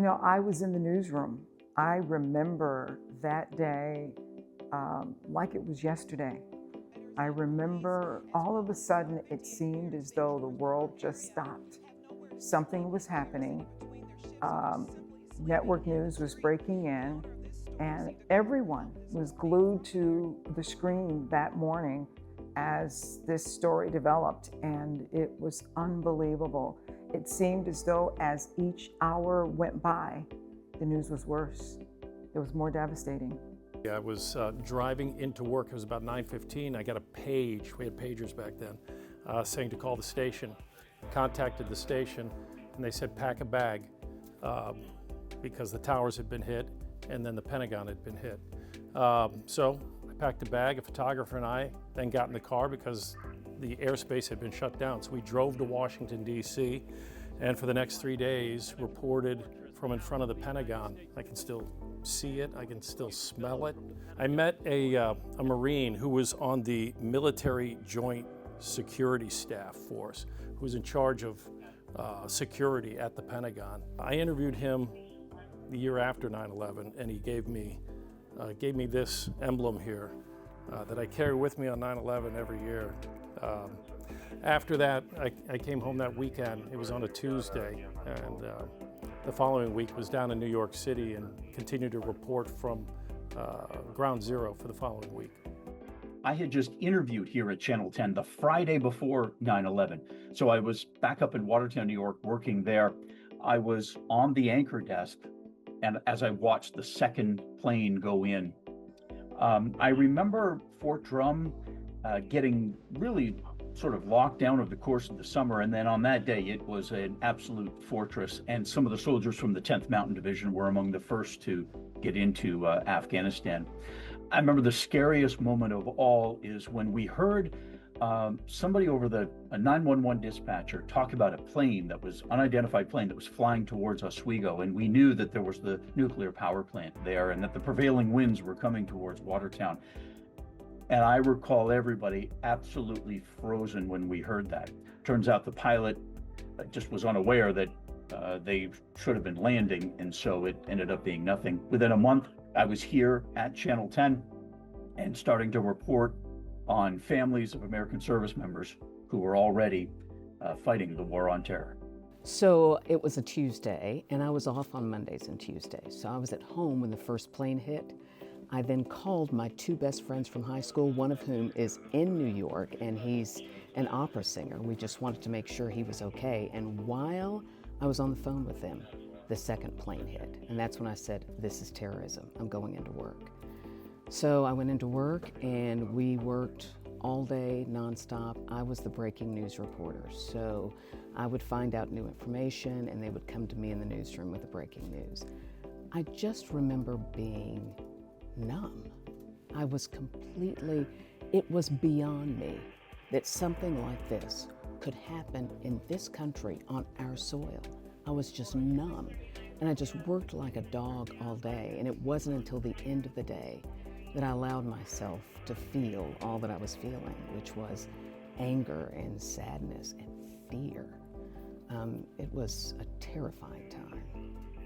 I was in the newsroom. I remember that day like it was yesterday. I remember all of a sudden it seemed as though the world just stopped. Something was happening. Network news was breaking in, and everyone was glued to the screen that morning as this story developed, and it was unbelievable. It seemed as though as each hour went by, the news was worse. It was more devastating. I was driving into work. It was about 9:15. I got a page, we had pagers back then, saying to call the station. Contacted the station, and they said pack a bag because the towers had been hit and then the Pentagon had been hit. So I packed a bag. A photographer and I then got in the car because the airspace had been shut down. So we drove to Washington, D.C., and for the next 3 days reported from in front of the Pentagon. I can still see it, I can still smell it. I met a Marine who was on the military joint security staff force, who was in charge of security at the Pentagon. I interviewed him the year after 9/11, and he gave me this emblem here that I carry with me on 9/11 every year. After that, I came home that weekend. It was on a Tuesday, and the following week was down in New York City and continued to report from ground zero for the following week. I had just interviewed here at Channel 10 the Friday before 9/11. So I was back up in Watertown, New York, working there. I was on the anchor desk, and as I watched the second plane go in, I remember Fort Drum getting really sort of locked down over the course of the summer. And then on that day, it was an absolute fortress. And some of the soldiers from the 10th Mountain Division were among the first to get into Afghanistan. I remember the scariest moment of all is when we heard somebody over a 911 dispatcher talk about a plane that was unidentified plane that was flying towards Oswego, and we knew that there was the nuclear power plant there and that the prevailing winds were coming towards Watertown. And I recall everybody absolutely frozen when we heard that. Turns out the pilot just was unaware that they should have been landing, and so it ended up being nothing. Within a month, I was here at Channel 10 and starting to report on families of American service members who were already fighting the war on terror. So it was a Tuesday, and I was off on Mondays and Tuesdays. So I was at home when the first plane hit. I then called my two best friends from high school, one of whom is in New York, and he's an opera singer. We just wanted to make sure he was okay. And while I was on the phone with them, the second plane hit. And that's when I said, this is terrorism. I'm going into work. So I went into work, and we worked all day, nonstop. I was the breaking news reporter. So I would find out new information, and they would come to me in the newsroom with the breaking news. I just remember being numb. I was it was beyond me that something like this could happen in this country on our soil. I was just numb, and I just worked like a dog all day, and it wasn't until the end of the day that I allowed myself to feel all that I was feeling, which was anger and sadness and fear. It was a terrifying time.